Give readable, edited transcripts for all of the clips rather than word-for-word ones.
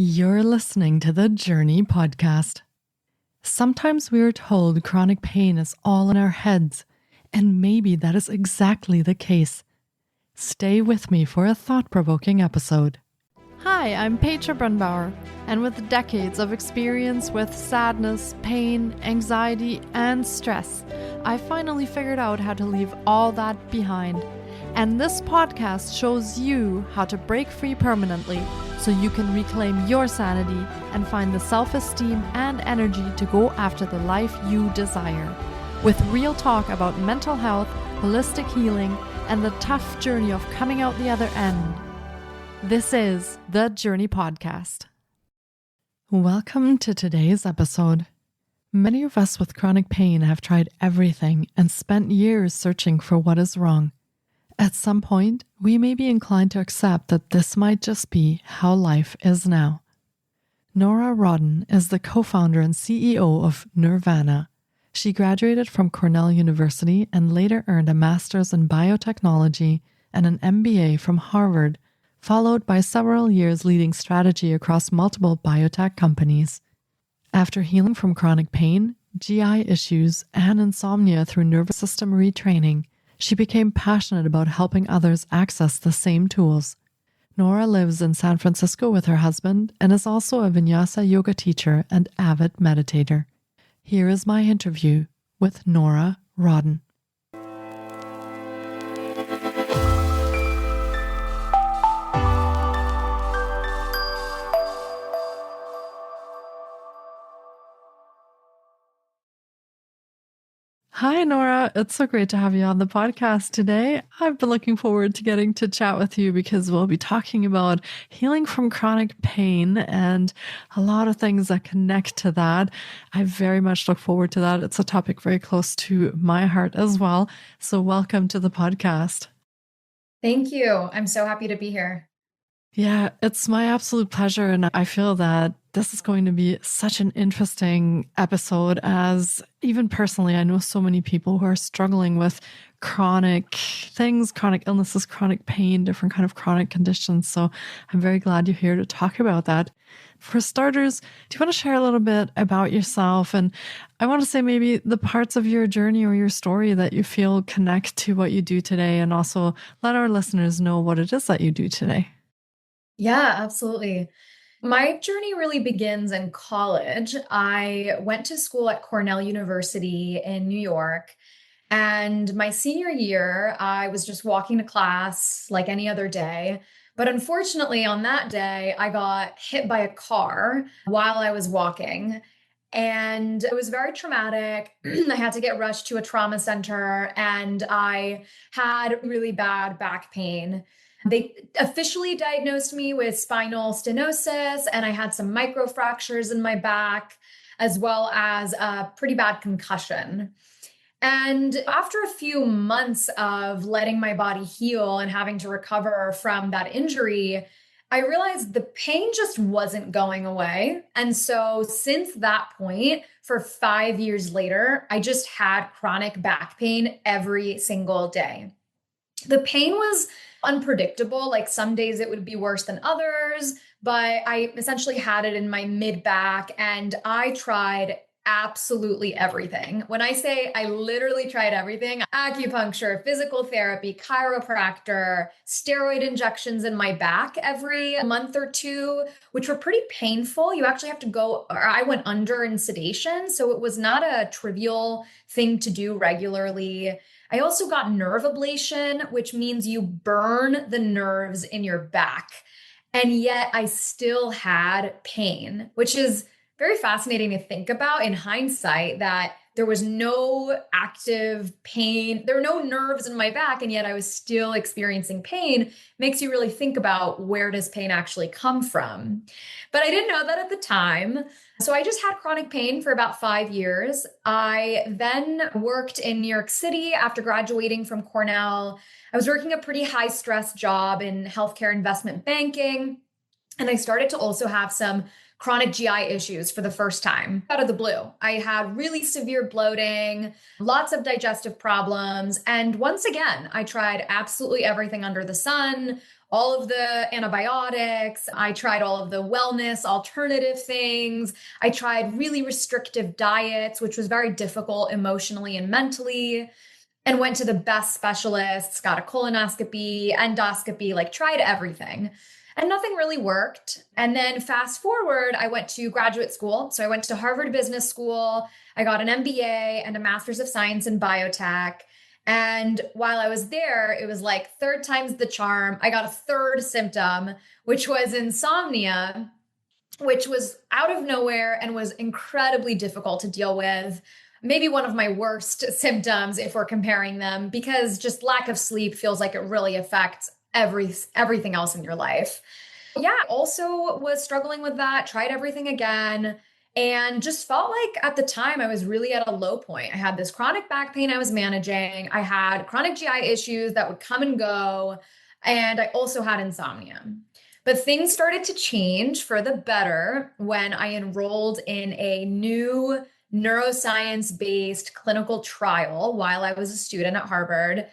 You're listening to the Jōrni Podcast. Sometimes we are told chronic pain is all in our heads, and maybe that is exactly the case. Stay with me for a thought-provoking episode. Hi, I'm Petra Brunbauer, and with decades of experience with sadness, pain, anxiety, and stress, I finally figured out how to leave all that behind. And this podcast shows you how to break free permanently so you can reclaim your sanity and find the self-esteem and energy to go after the life you desire. With real talk about mental health, holistic healing, and the tough journey of coming out the other end. This is the Jōrni Podcast. Welcome to today's episode. Many of us with chronic pain have tried everything and spent years searching for what is wrong. At some point, we may be inclined to accept that this might just be how life is now. Nora Rodden is the co-founder and CEO of Nervana. She graduated from Cornell University and later earned a master's in biotechnology and an MBA from Harvard, followed by several years leading strategy across multiple biotech companies. After healing from chronic pain, GI issues, and insomnia through nervous system retraining, she became passionate about helping others access the same tools. Nora lives in San Francisco with her husband and is also a vinyasa yoga teacher and avid meditator. Here is my interview with Nora Rodden. Hi, Nora. It's so great to have you on the podcast today. I've been looking forward to getting to chat with you because we'll be talking about healing from chronic pain and a lot of things that connect to that. I very much look forward to that. It's a topic very close to my heart as well. So welcome to the podcast. Thank you. I'm so happy to be here. Yeah, it's my absolute pleasure. And I feel that this is going to be such an interesting episode as even personally, I know so many people who are struggling with chronic things, chronic illnesses, chronic pain, different kind of chronic conditions. So I'm very glad you're here to talk about that. For starters, do you want to share a little bit about yourself? And I want to say maybe the parts of your journey or your story that you feel connect to what you do today, and also let our listeners know what it is that you do today. Yeah, absolutely. My journey really begins in college. I went to school at Cornell University in New York. And my senior year, I was just walking to class like any other day. But unfortunately, on that day, I got hit by a car while I was walking. And it was very traumatic. I had to get rushed to a trauma center, and I had really bad back pain. They officially diagnosed me with spinal stenosis, and I had some microfractures in my back, as well as a pretty bad concussion. And after a few months of letting my body heal and having to recover from that injury, I realized the pain just wasn't going away. And so since that point, for 5 years later, I just had chronic back pain every single day. The pain was unpredictable. Like some days it would be worse than others, but I essentially had it in my mid back, and I tried absolutely everything. When I say I literally tried everything, acupuncture, physical therapy, chiropractor, steroid injections in my back every month or two, which were pretty painful. You actually have to go, or I went under in sedation. So it was not a trivial thing to do regularly. I also got nerve ablation, which means you burn the nerves in your back. And yet I still had pain, which is very fascinating to think about in hindsight, that there was no active pain. There were no nerves in my back, and yet I was still experiencing pain. Makes you really think about, where does pain actually come from? But I didn't know that at the time. So I just had chronic pain for about 5 years. I then worked in New York City after graduating from Cornell. I was working a pretty high stress job in healthcare investment banking. And I started to also have some chronic GI issues for the first time out of the blue. I had really severe bloating, lots of digestive problems. And once again, I tried absolutely everything under the sun, all of the antibiotics. I tried all of the wellness alternative things. I tried really restrictive diets, which was very difficult emotionally and mentally, and went to the best specialists, got a colonoscopy, endoscopy, like tried everything. And nothing really worked. And then fast forward, I went to graduate school. So I went to Harvard Business School. I got an MBA and a Master's of Science in Biotech. And while I was there, it was like third time's the charm. I got a third symptom, which was insomnia, which was out of nowhere and was incredibly difficult to deal with. Maybe one of my worst symptoms if we're comparing them, because just lack of sleep feels like it really affects everything else in your life. Yeah, also was struggling with that, tried everything again, and just felt like at the time I was really at a low point. I had this chronic back pain I was managing. I had chronic GI issues that would come and go, and I also had insomnia. But things started to change for the better when I enrolled in a new neuroscience-based clinical trial while I was a student at Harvard.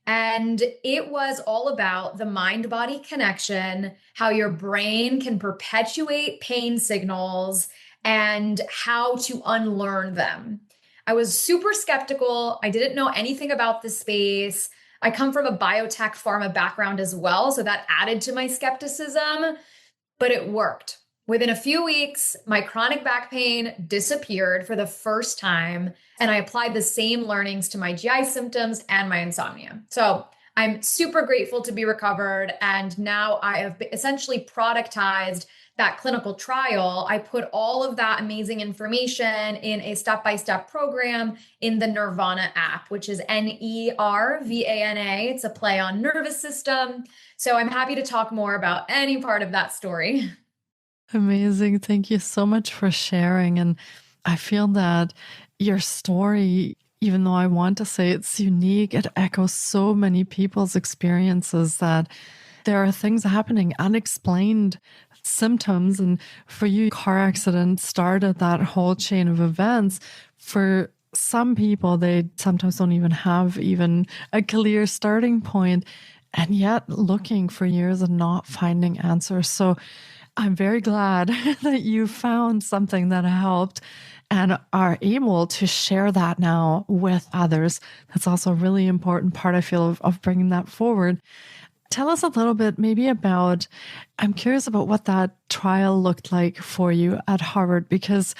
And it was all about the mind-body connection, how your brain can perpetuate pain signals, and how to unlearn them. I was super skeptical. I didn't know anything about the space. I come from a biotech pharma background as well, so that added to my skepticism, but it worked. Within a few weeks, my chronic back pain disappeared for the first time, and I applied the same learnings to my GI symptoms and my insomnia. So I'm super grateful to be recovered, and now I have essentially productized that clinical trial. I put all of that amazing information in a step-by-step program in the Nervana app, which is Nervana. It's a play on nervous system. So I'm happy to talk more about any part of that story. Amazing. Thank you so much for sharing. And I feel that your story, even though I want to say it's unique, it echoes so many people's experiences that there are things happening, unexplained symptoms. And for you, car accident started that whole chain of events. For some people, they sometimes don't even have even a clear starting point, and yet looking for years and not finding answers. So I'm very glad that you found something that helped and are able to share that now with others. That's also a really important part, I feel, of bringing that forward. Tell us a little bit maybe about, I'm curious about what that trial looked like for you at Harvard, because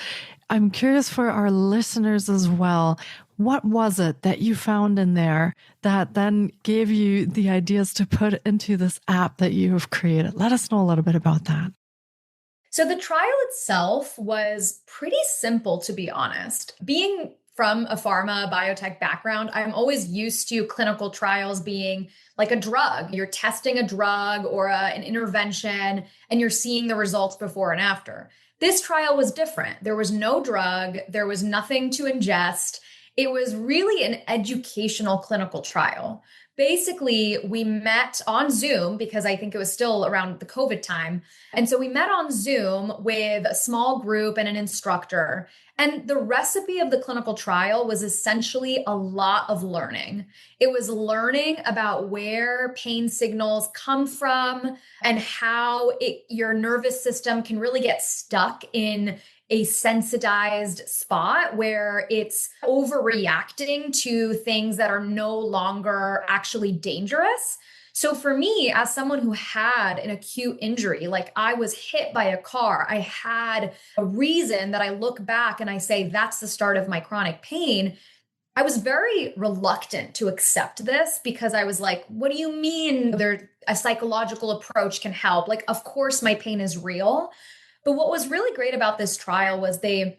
I'm curious for our listeners as well. What was it that you found in there that then gave you the ideas to put into this app that you have created? Let us know a little bit about that. So the trial itself was pretty simple, to be honest. Being from a pharma biotech background, I'm always used to clinical trials being like a drug. You're testing a drug or an intervention, and you're seeing the results before and after. This trial was different. There was no drug. There was nothing to ingest. It was really an educational clinical trial. Basically, we met on Zoom because I think it was still around the COVID time. And so we met on Zoom with a small group and an instructor. And the recipe of the clinical trial was essentially a lot of learning. It was learning about where pain signals come from and how your nervous system can really get stuck in a sensitized spot where it's overreacting to things that are no longer actually dangerous. So for me, as someone who had an acute injury, like I was hit by a car, I had a reason that I look back and I say, that's the start of my chronic pain. I was very reluctant to accept this because I was like, what do you mean a psychological approach can help? Like, of course, my pain is real. But what was really great about this trial was they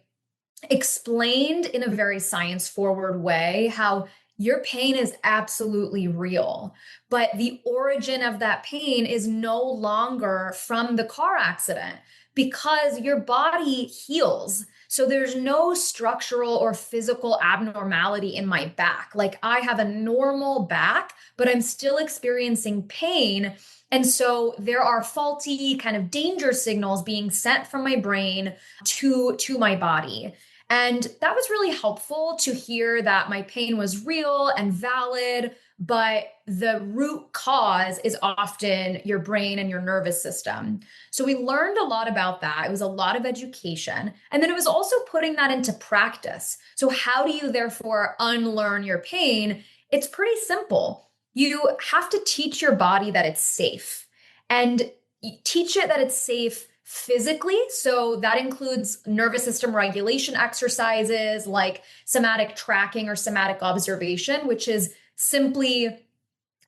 explained in a very science-forward way how your pain is absolutely real, but the origin of that pain is no longer from the car accident because your body heals. So there's no structural or physical abnormality in my back. Like I have a normal back, but I'm still experiencing pain. And so there are faulty kind of danger signals being sent from my brain to my body. And that was really helpful to hear that my pain was real and valid, but the root cause is often your brain and your nervous system. So we learned a lot about that. It was a lot of education. And then it was also putting that into practice. So how do you therefore unlearn your pain? It's pretty simple. You have to teach your body that it's safe, and teach it that it's safe physically. So that includes nervous system regulation exercises like somatic tracking or somatic observation, which is simply,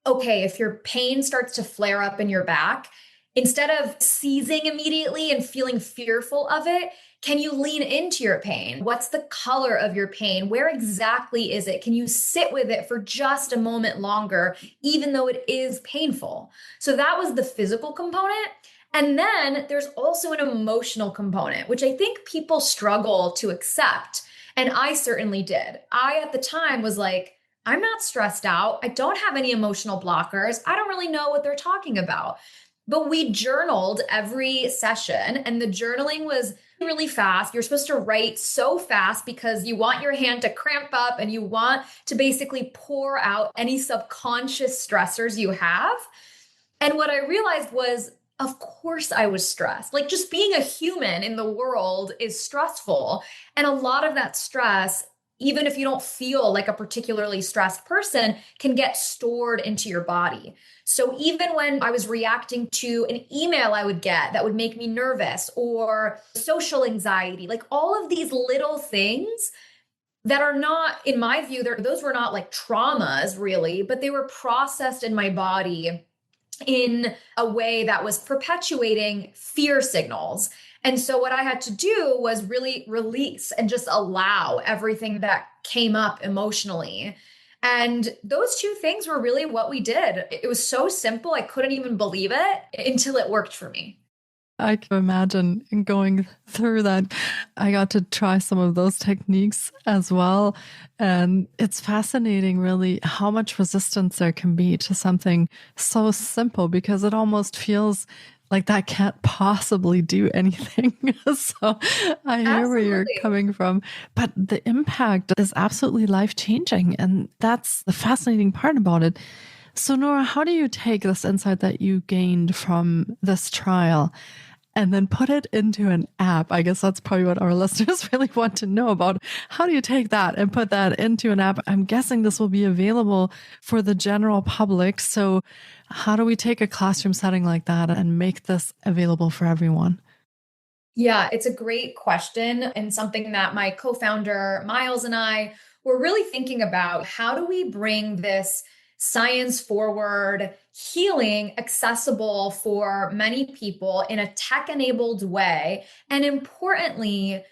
okay, if your pain starts to flare up in your back, instead of seizing immediately and feeling fearful of it, can you lean into your pain? What's the color of your pain? Where exactly is it? Can you sit with it for just a moment longer, even though it is painful? So that was the physical component. And then there's also an emotional component, which I think people struggle to accept. And I certainly did. I, at the time, was like, I'm not stressed out. I don't have any emotional blockers. I don't really know what they're talking about. But we journaled every session, and the journaling was really fast. You're supposed to write so fast because you want your hand to cramp up and you want to basically pour out any subconscious stressors you have. And what I realized was, of course I was stressed. Like, just being a human in the world is stressful. And a lot of that stress, even if you don't feel like a particularly stressed person, can get stored into your body. So even when I was reacting to an email I would get that would make me nervous, or social anxiety, like all of these little things that are not, in my view, those were not like traumas really, but they were processed in my body in a way that was perpetuating fear signals. And so what I had to do was really release and just allow everything that came up emotionally. And those two things were really what we did. It was so simple. I couldn't even believe it until it worked for me. I can imagine going through that. I got to try some of those techniques as well. And it's fascinating, really, how much resistance there can be to something so simple, because it almost feels like that can't possibly do anything. So I hear where you're coming from. But the impact is absolutely life-changing. And that's the fascinating part about it. So Nora, how do you take this insight that you gained from this trial and then put it into an app? I guess that's probably what our listeners really want to know about. How do you take that and put that into an app? I'm guessing this will be available for the general public. So how do we take a classroom setting like that and make this available for everyone? Yeah, it's a great question, and something that my co-founder Miles and I were really thinking about. How do we bring this science forward healing accessible for many people in a tech-enabled way? And importantly,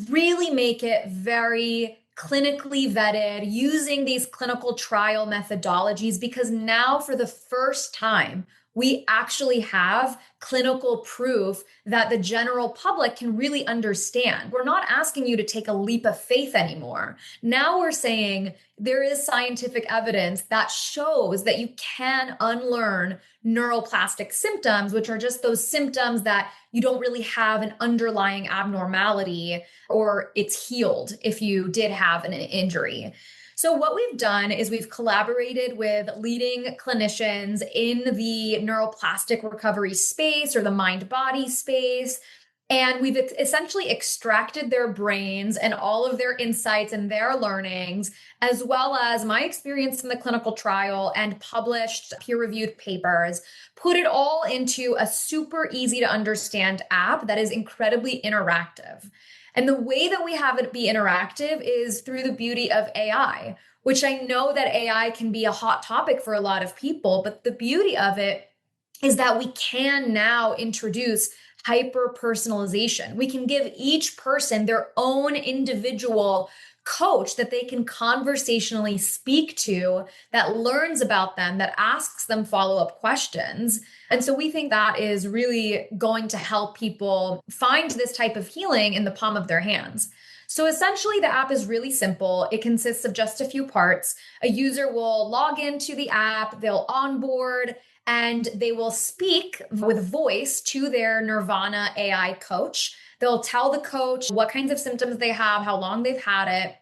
really make it very clinically vetted using these clinical trial methodologies, because now for the first time, we actually have clinical proof that the general public can really understand. We're not asking you to take a leap of faith anymore. Now we're saying there is scientific evidence that shows that you can unlearn neuroplastic symptoms, which are just those symptoms that you don't really have an underlying abnormality, or it's healed if you did have an injury. So what we've done is we've collaborated with leading clinicians in the neuroplastic recovery space, or the mind-body space. And we've essentially extracted their brains and all of their insights and their learnings, as well as my experience in the clinical trial, and published peer-reviewed papers, put it all into a super easy to understand app that is incredibly interactive. And the way that we have it be interactive is through the beauty of AI, which I know that AI can be a hot topic for a lot of people, but the beauty of it is that we can now introduce hyper personalization. We can give each person their own individual coach that they can conversationally speak to, that learns about them, that asks them follow-up questions. And so we think that is really going to help people find this type of healing in the palm of their hands. So essentially, the app is really simple. It consists of just a few parts. A user will log into the app, they'll onboard, and they will speak with voice to their Nervana AI coach. They'll tell the coach what kinds of symptoms they have, how long they've had it,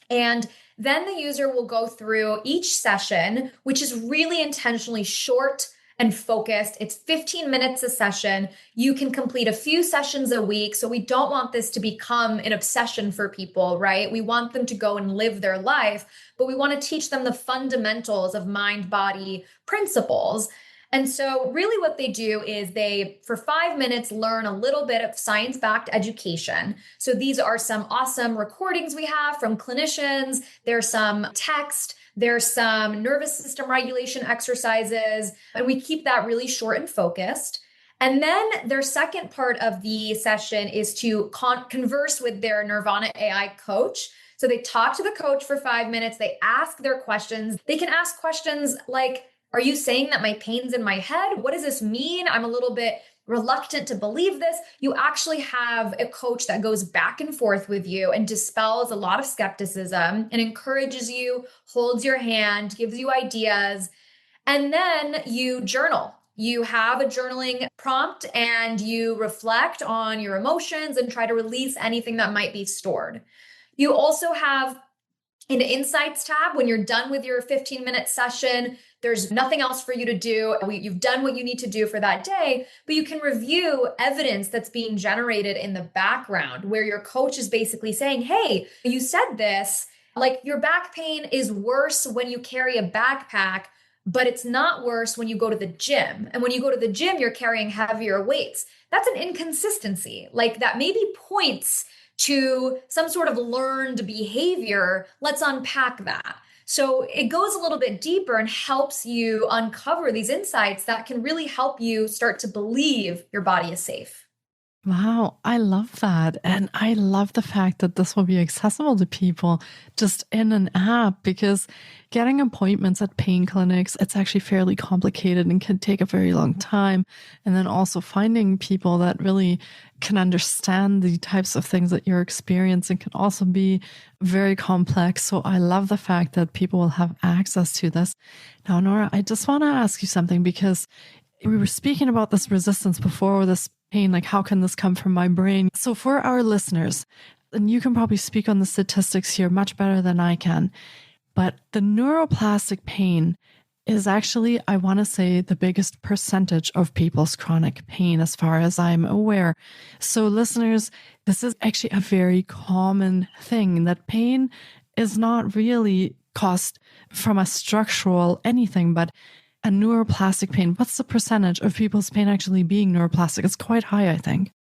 and Then the user will go through each session, which is really intentionally short and focused. It's 15 minutes a session. You can complete a few sessions a week. So we don't want this to become an obsession for people, right? We want them to go and live their life, but we want to teach them the fundamentals of mind-body principles. And so really what they do is they, for 5 minutes, learn a little bit of science-backed education. So these are some awesome recordings we have from clinicians. There's some text. There's some nervous system regulation exercises, and we keep that really short and focused. And then their second part of the session is to converse with their Nervana AI coach. So they talk to the coach for 5 minutes. They ask their questions. They can ask questions like, are you saying that my pain's in my head? What does this mean? I'm a little bit reluctant to believe this. You actually have a coach that goes back and forth with you and dispels a lot of skepticism and encourages you, holds your hand, gives you ideas. And then you journal. You have a journaling prompt and you reflect on your emotions and try to release anything that might be stored. You also have an insights tab. When you're done with your 15-minute session, there's nothing else for you to do. You've done what you need to do for that day, but you can review evidence that's being generated in the background where your coach is basically saying, hey, you said this, like your back pain is worse when you carry a backpack, but it's not worse when you go to the gym. And when you go to the gym, you're carrying heavier weights. That's an inconsistency. Like that maybe points to some sort of learned behavior. Let's unpack that. So it goes a little bit deeper and helps you uncover these insights that can really help you start to believe your body is safe. Wow, I love that. And I love the fact that this will be accessible to people just in an app, because getting appointments at pain clinics, it's actually fairly complicated and can take a very long time. And then also finding people that really can understand the types of things that you're experiencing can also be very complex. So I love the fact that people will have access to this. Now, Nora, I just want to ask you something, because we were speaking about this resistance before, this pain, like how can this come from my brain? So for our listeners, and you can probably speak on the statistics here much better than I can, but the neuroplastic pain is actually, I want to say, the biggest percentage of people's chronic pain as far as I'm aware. So listeners, this is actually a very common thing, that pain is not really caused from a structural anything, but a neuroplastic pain. What's the percentage of people's pain actually being neuroplastic? It's quite high, I think.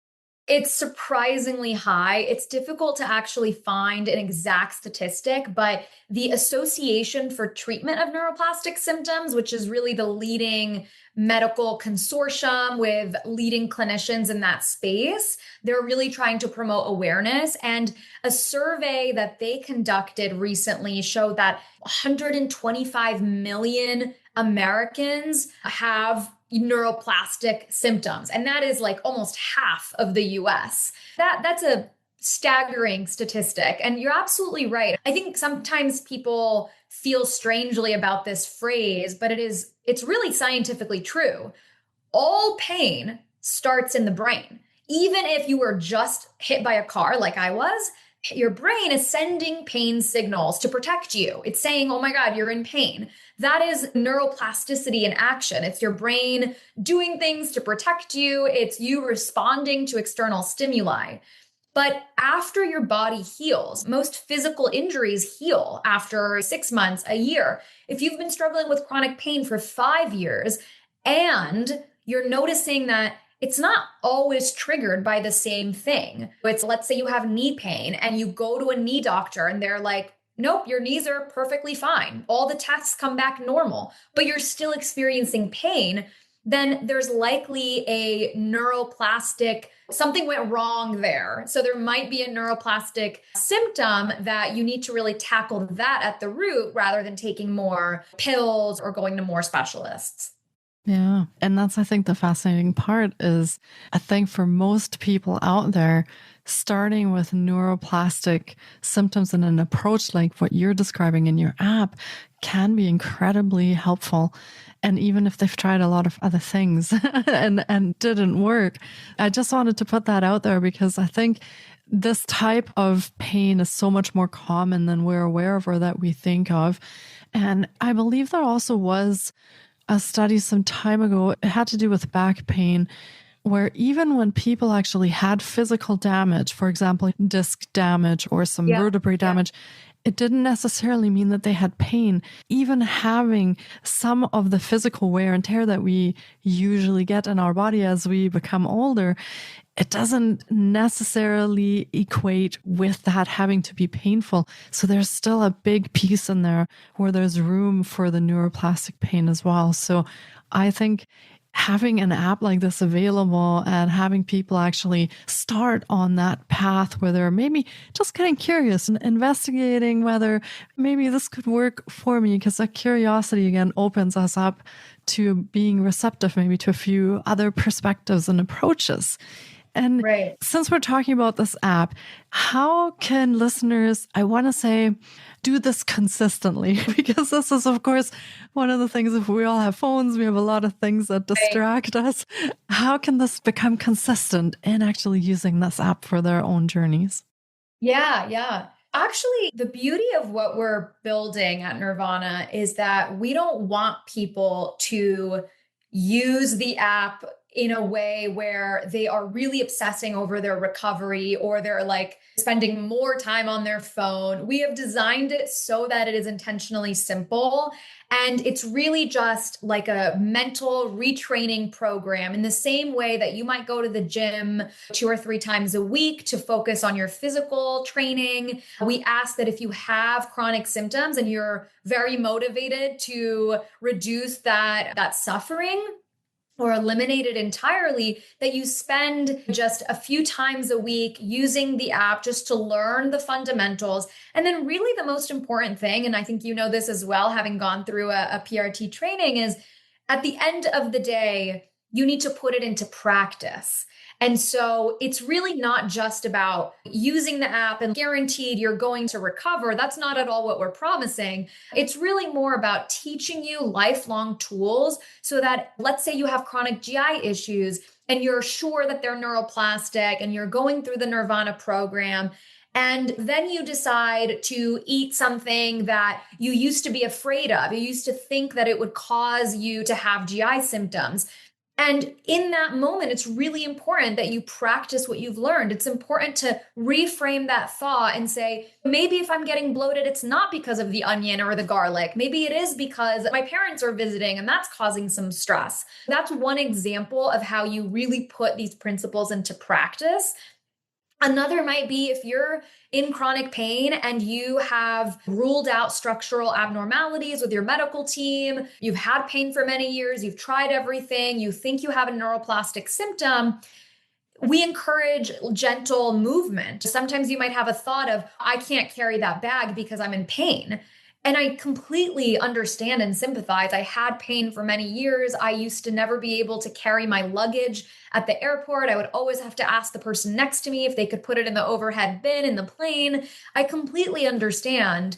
It's surprisingly high. It's difficult to actually find an exact statistic, but the Association for Treatment of Neuroplastic Symptoms, which is really the leading medical consortium with leading clinicians in that space, they're really trying to promote awareness. And a survey that they conducted recently showed that 125 million Americans have neuroplastic symptoms. And that is like almost half of the US. That's a staggering statistic. And you're absolutely right. I think sometimes people feel strangely about this phrase, but it's really scientifically true. All pain starts in the brain. Even if you were just hit by a car like I was, your brain is sending pain signals to protect you. It's saying, oh my God, you're in pain. That is neuroplasticity in action. It's your brain doing things to protect you. It's you responding to external stimuli. But after your body heals, most physical injuries heal after 6 months, a year. If you've been struggling with chronic pain for 5 years and you're noticing that it's not always triggered by the same thing. It's, let's say you have knee pain and you go to a knee doctor and they're like, nope, your knees are perfectly fine. All the tests come back normal, but you're still experiencing pain. Then there's likely a neuroplastic, something went wrong there. So there might be a neuroplastic symptom that you need to really tackle that at the root rather than taking more pills or going to more specialists. Yeah. And that's, I think, the fascinating part is, I think for most people out there, starting with neuroplastic symptoms and an approach like what you're describing in your app can be incredibly helpful. And even if they've tried a lot of other things and didn't work, I just wanted to put that out there because I think this type of pain is so much more common than we're aware of or that we think of. And I believe there also was a study some time ago, it had to do with back pain, where even when people actually had physical damage, for example, disc damage or some vertebrae damage, it didn't necessarily mean that they had pain. Even having some of the physical wear and tear that we usually get in our body as we become older, it doesn't necessarily equate with that having to be painful. So there's still a big piece in there where there's room for the neuroplastic pain as well. So I think having an app like this available and having people actually start on that path where they're maybe just getting curious and investigating whether maybe this could work for me, because that curiosity again opens us up to being receptive maybe to a few other perspectives and approaches. And since we're talking about this app, how can listeners, I want to say, do this consistently? Because this is, of course, one of the things, if we all have phones, we have a lot of things that distract us. How can this become consistent in actually using this app for their own journeys? Yeah. Actually, the beauty of what we're building at Nervana is that we don't want people to use the app in a way where they are really obsessing over their recovery or they're like spending more time on their phone. We have designed it so that it is intentionally simple. And it's really just like a mental retraining program in the same way that you might go to the gym 2 or 3 times a week to focus on your physical training. We ask that if you have chronic symptoms and you're very motivated to reduce that suffering, or eliminate it entirely, that you spend just a few times a week using the app just to learn the fundamentals. And then really the most important thing, and I think you know this as well, having gone through a PRT training, is at the end of the day, you need to put it into practice. And so it's really not just about using the app and guaranteed you're going to recover. That's not at all what we're promising. It's really more about teaching you lifelong tools so that, let's say you have chronic GI issues and you're sure that they're neuroplastic and you're going through the Nervana program. And then you decide to eat something that you used to be afraid of. You used to think that it would cause you to have GI symptoms. And in that moment, it's really important that you practice what you've learned. It's important to reframe that thought and say, maybe if I'm getting bloated, it's not because of the onion or the garlic. Maybe it is because my parents are visiting and that's causing some stress. That's one example of how you really put these principles into practice. Another might be if you're in chronic pain and you have ruled out structural abnormalities with your medical team, you've had pain for many years, you've tried everything, you think you have a neuroplastic symptom. We encourage gentle movement. Sometimes you might have a thought of, I can't carry that bag because I'm in pain. And I completely understand and sympathize. I had pain for many years. I used to never be able to carry my luggage at the airport. I would always have to ask the person next to me if they could put it in the overhead bin in the plane. I completely understand.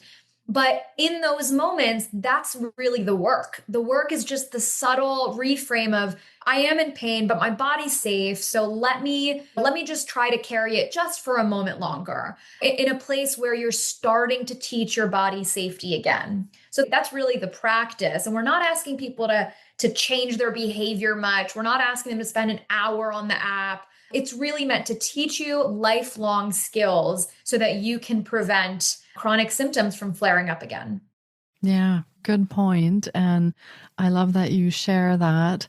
But in those moments, that's really the work. The work is just the subtle reframe of, I am in pain, but my body's safe. So let me just try to carry it just for a moment longer in a place where you're starting to teach your body safety again. So that's really the practice. And we're not asking people to change their behavior much. We're not asking them to spend an hour on the app. It's really meant to teach you lifelong skills so that you can prevent chronic symptoms from flaring up again. Yeah, good point. And I love that you share that.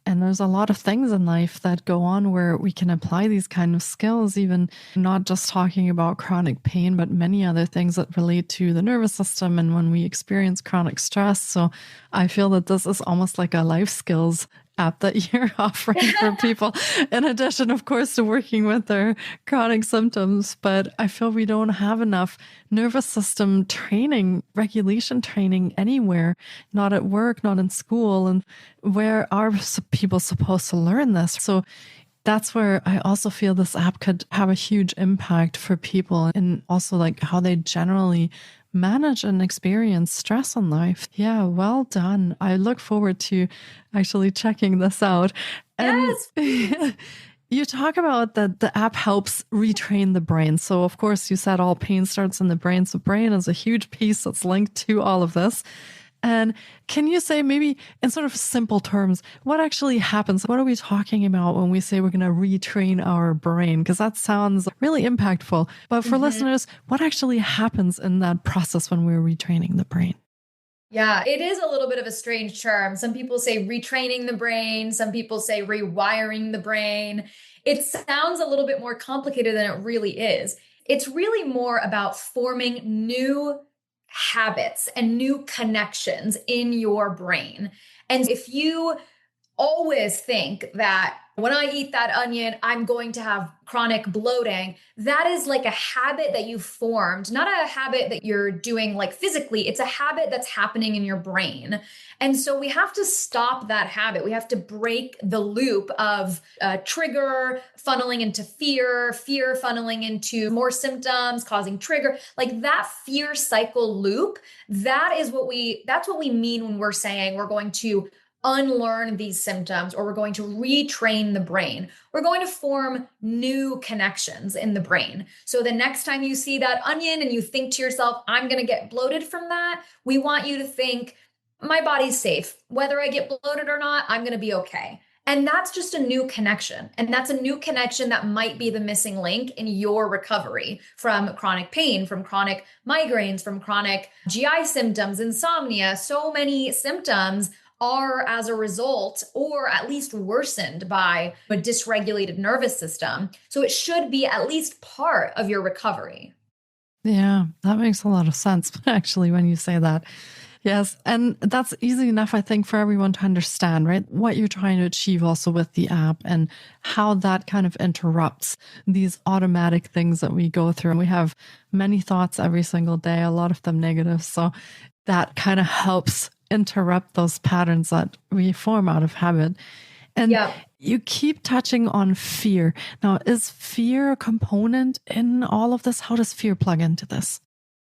And there's a lot of things in life that go on where we can apply these kind of skills, even not just talking about chronic pain, but many other things that relate to the nervous system and when we experience chronic stress. So I feel that this is almost like a life skills app that you're offering for people, in addition, of course, to working with their chronic symptoms. But I feel we don't have enough nervous system training, regulation training anywhere, not at work, not in school. And where are people supposed to learn this? So that's where I also feel this app could have a huge impact for people, and also like how they generally manage and experience stress in life. Yeah, well done. I look forward to actually checking this out. And Yes. you talk about that the app helps retrain the brain. So, of course, you said all pain starts in the brain. So, brain is a huge piece that's linked to all of this. And can you say, maybe in sort of simple terms, what actually happens? What are we talking about when we say we're going to retrain our brain? Because that sounds really impactful. But for listeners, what actually happens in that process when we're retraining the brain? Yeah, it is a little bit of a strange term. Some people say retraining the brain. Some people say rewiring the brain. It sounds a little bit more complicated than it really is. It's really more about forming new habits and new connections in your brain. And if you always think that when I eat that onion, I'm going to have chronic bloating, that is like a habit that you've formed, not a habit that you're doing like physically. It's a habit that's happening in your brain. And so we have to stop that habit. We have to break the loop of trigger funneling into fear, fear funneling into more symptoms, causing trigger, like that fear cycle loop. That's what we mean when we're saying we're going to unlearn these symptoms, or we're going to retrain the brain. We're going to form new connections in the brain. So the next time you see that onion and you think to yourself, I'm going to get bloated from that, we want you to think, my body's safe. Whether I get bloated or not, I'm going to be okay. And that's just a new connection. And that's a new connection that might be the missing link in your recovery from chronic pain, from chronic migraines, from chronic GI symptoms, insomnia. So many symptoms are as a result, or at least worsened by a dysregulated nervous system. So it should be at least part of your recovery. Yeah, that makes a lot of sense, actually, when you say that. Yes. And that's easy enough, I think, for everyone to understand, right? What you're trying to achieve also with the app and how that kind of interrupts these automatic things that we go through. And we have many thoughts every single day, a lot of them negative. So that kind of helps interrupt those patterns that we form out of habit. And you keep touching on fear. Now, is fear a component in all of this? How does fear plug into this?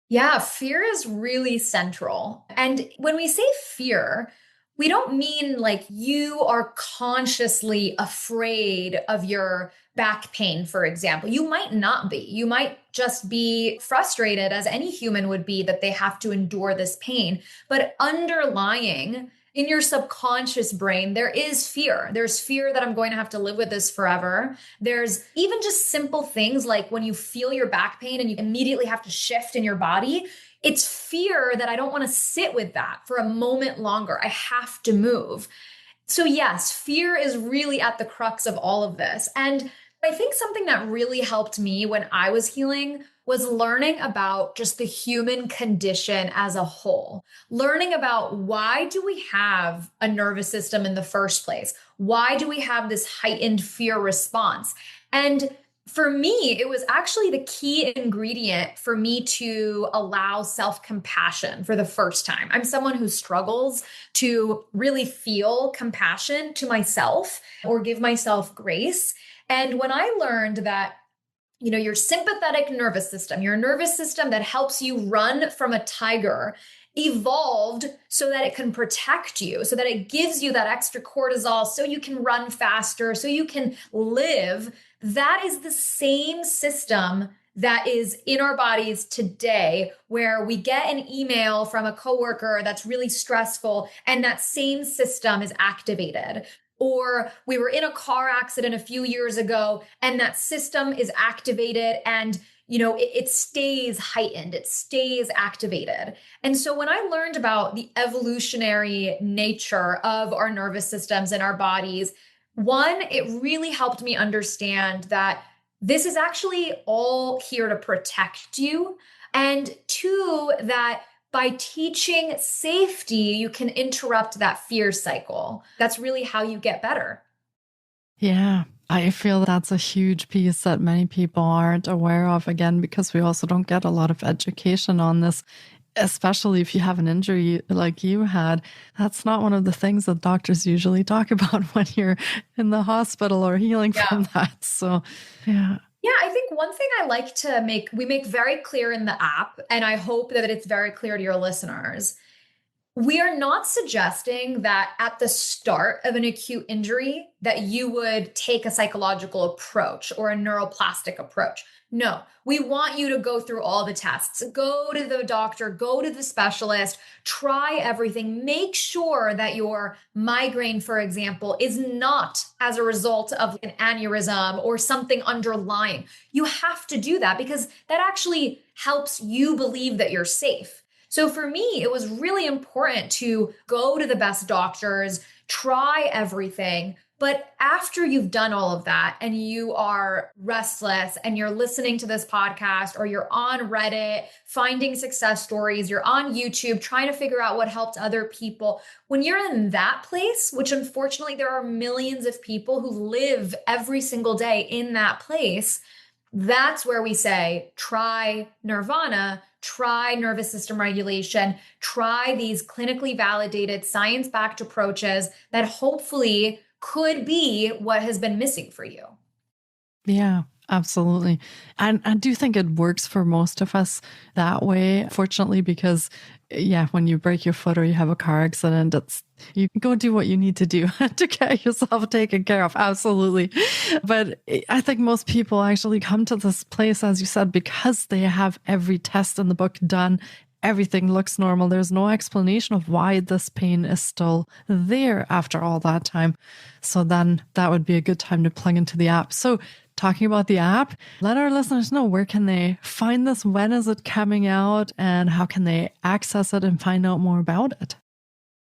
Yeah, fear is really central. And when we say fear, we don't mean like you are consciously afraid of your back pain, for example. You might not be. You might just be frustrated, as any human would be, that they have to endure this pain. But underlying in your subconscious brain, there is fear. There's fear that I'm going to have to live with this forever. There's even just simple things like when you feel your back pain and you immediately have to shift in your body. It's fear that I don't want to sit with that for a moment longer. I have to move. So yes, fear is really at the crux of all of this. And I think something that really helped me when I was healing was learning about just the human condition as a whole, learning about why do we have a nervous system in the first place? Why do we have this heightened fear response? And for me, it was actually the key ingredient for me to allow self-compassion for the first time. I'm someone who struggles to really feel compassion to myself or give myself grace. And when I learned that, your sympathetic nervous system, your nervous system that helps you run from a tiger, evolved so that it can protect you, so that it gives you that extra cortisol so you can run faster, so you can live. That is the same system that is in our bodies today, where we get an email from a coworker that's really stressful and that same system is activated. Or we were in a car accident a few years ago and that system is activated and it stays heightened, it stays activated. And so when I learned about the evolutionary nature of our nervous systems and our bodies, one, it really helped me understand that this is actually all here to protect you. And two, that by teaching safety, you can interrupt that fear cycle. That's really how you get better. Yeah, I feel that's a huge piece that many people aren't aware of, again, because we also don't get a lot of education on this, especially if you have an injury like you had. That's not one of the things that doctors usually talk about when you're in the hospital or healing from that. So, yeah. Yeah, I think think one thing I like to we make very clear in the app, and I hope that it's very clear to your listeners. We are not suggesting that at the start of an acute injury that you would take a psychological approach or a neuroplastic approach. No, we want you to go through all the tests, go to the doctor, go to the specialist, try everything. Make sure that your migraine, for example, is not as a result of an aneurysm or something underlying. You have to do that because that actually helps you believe that you're safe. So for me, it was really important to go to the best doctors, try everything. But after you've done all of that and you are restless and you're listening to this podcast or you're on Reddit, finding success stories, you're on YouTube, trying to figure out what helped other people. When you're in that place, which unfortunately there are millions of people who live every single day in that place, that's where we say, try Nervana, try nervous system regulation, try these clinically validated, science-backed approaches that hopefully could be what has been missing for you. Yeah, absolutely. And I do think it works for most of us that way, fortunately, because when you break your foot or you have a car accident, you go do what you need to do to get yourself taken care of. Absolutely. But I think most people actually come to this place, as you said, because they have every test in the book done. Everything looks normal. There's no explanation of why this pain is still there after all that time. So then that would be a good time to plug into the app. So talking about the app, let our listeners know, where can they find this? When is it coming out? And how can they access it and find out more about it?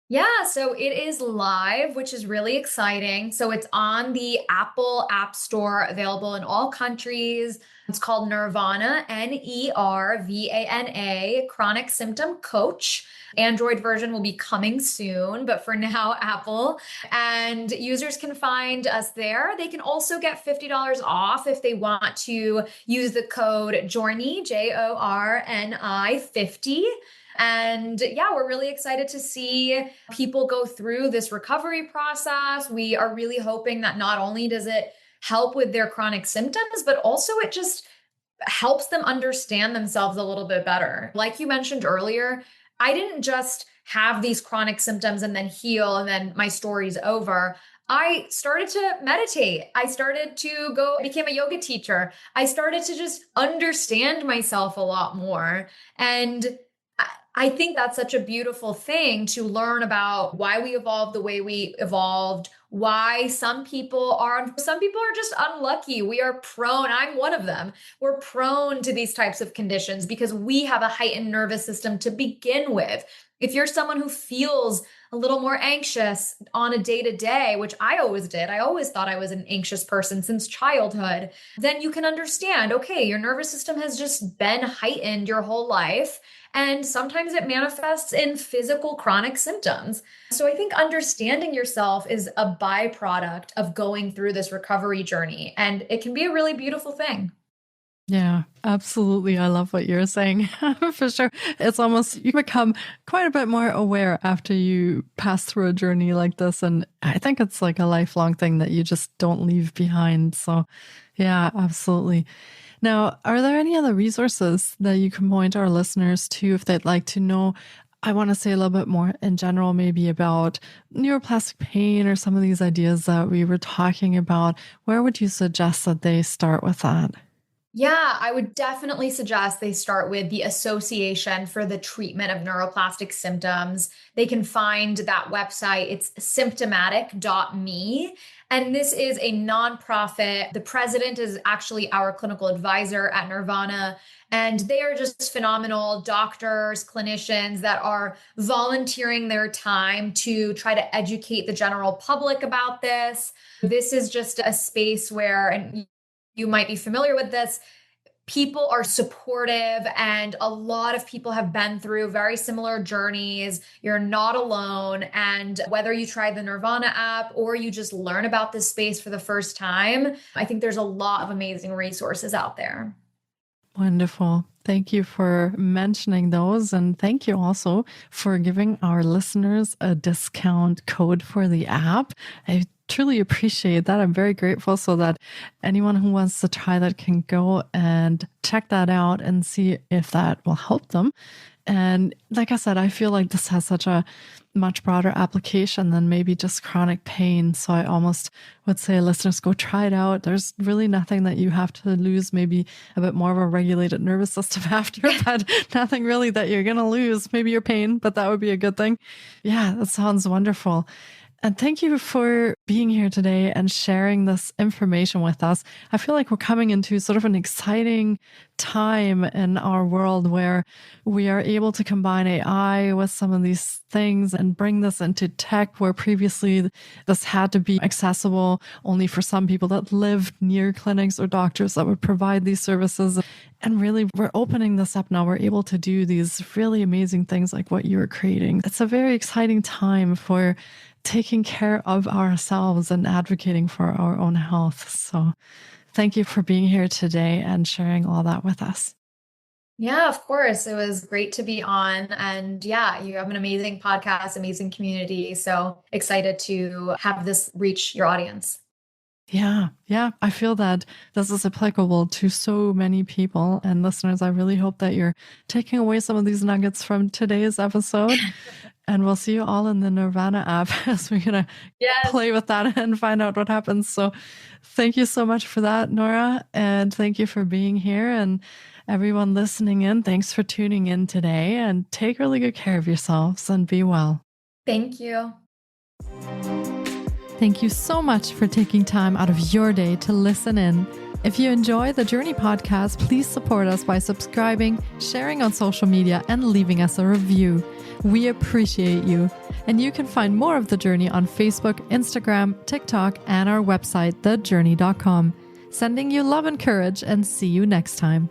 Yeah, so it is live, which is really exciting. So it's on the Apple App Store, available in all countries. It's called Nervana, Nervana, Chronic Symptom Coach. Android version will be coming soon, but for now, Apple. And users can find us there. They can also get $50 off if they want to use the code Jōrni, Jōrni 50. And we're really excited to see people go through this recovery process. We are really hoping that not only does it help with their chronic symptoms, but also it just helps them understand themselves a little bit better. Like you mentioned earlier, I didn't just have these chronic symptoms and then heal and then my story's over. I started to meditate. I started to became a yoga teacher. I started to just understand myself a lot more. And I think that's such a beautiful thing to learn about why we evolved the way we evolved, why some people are just unlucky. We are prone, I'm one of them. We're prone to these types of conditions because we have a heightened nervous system to begin with. If you're someone who feels a little more anxious on a day-to-day, which I always did, I always thought I was an anxious person since childhood, then you can understand, okay, your nervous system has just been heightened your whole life. And sometimes it manifests in physical chronic symptoms. So I think understanding yourself is a byproduct of going through this recovery journey. And it can be a really beautiful thing. Yeah, absolutely. I love what you're saying. For sure. It's almost, you become quite a bit more aware after you pass through a journey like this. And I think it's like a lifelong thing that you just don't leave behind. So yeah, absolutely. Now, are there any other resources that you can point our listeners to if they'd like to know? I want to say a little bit more in general, maybe about neuroplastic pain or some of these ideas that we were talking about. Where would you suggest that they start with that? Yeah, I would definitely suggest they start with the Association for the Treatment of Neuroplastic Symptoms. They can find that website. It's symptomatic.me. And this is a nonprofit. The president is actually our clinical advisor at Nervana. And they are just phenomenal doctors, clinicians that are volunteering their time to try to educate the general public about this. This is just a space where, and you might be familiar with this, people are supportive and a lot of people have been through very similar journeys. You're not alone. And whether you try the Nervana app or you just learn about this space for the first time, I think there's a lot of amazing resources out there. Wonderful. Thank you for mentioning those. And thank you also for giving our listeners a discount code for the app. I truly appreciate that. I'm very grateful, so that anyone who wants to try that can go and check that out and see if that will help them. And like I said, I feel like this has such a much broader application than maybe just chronic pain. So I almost would say, listeners, go try it out. There's really nothing that you have to lose, maybe a bit more of a regulated nervous system after, but nothing really that you're going to lose. Maybe your pain, but that would be a good thing. Yeah, that sounds wonderful. And thank you for being here today and sharing this information with us. I feel like we're coming into sort of an exciting time in our world where we are able to combine AI with some of these things and bring this into tech, where previously this had to be accessible only for some people that lived near clinics or doctors that would provide these services. And really, we're opening this up now. We're able to do these really amazing things like what you're creating. It's a very exciting time for taking care of ourselves and advocating for our own health. So thank you for being here today and sharing all that with us. Yeah, of course. It was great to be on. And yeah, you have an amazing podcast, amazing community. So excited to have this reach your audience. Yeah. I feel that this is applicable to so many people. And listeners, I really hope that you're taking away some of these nuggets from today's episode. And we'll see you all in the Nervana app as we're going to play with that and find out what happens. So thank you so much for that, Nora. And thank you for being here. And everyone listening in, thanks for tuning in today. And take really good care of yourselves and be well. Thank you. Thank you so much for taking time out of your day to listen in. If you enjoy the Jōrni Podcast, please support us by subscribing, sharing on social media, and leaving us a review. We appreciate you. And you can find more of The Jōrni on Facebook, Instagram, TikTok, and our website, thejorni.com. Sending you love and courage, and see you next time.